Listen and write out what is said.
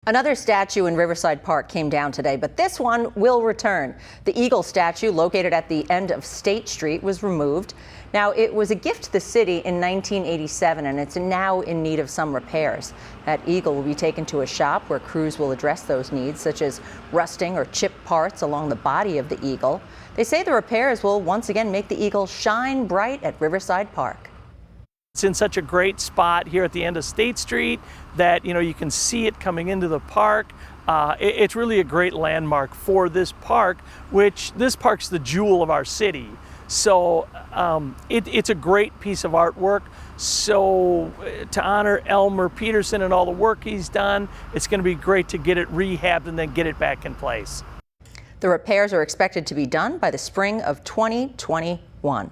Another statue in Riverside Park came down today, but this one will return. The eagle statue located at the end of State Street was removed. Now, it was a gift to the city in 1987, and it's now in need of some repairs. That eagle will be taken to a shop where crews will address those needs, such as rusting or chipped parts along the body of the eagle. They say the repairs will once again make the eagle shine bright at Riverside Park. It's in such a great spot here at the end of State Street that you can see it coming into the park. It's really a great landmark for this park, which this park's the jewel of our city. So it's a great piece of artwork. So to honor Elmer Peterson and all the work he's done, it's going to be great to get it rehabbed and then get it back in place. The repairs are expected to be done by the spring of 2021.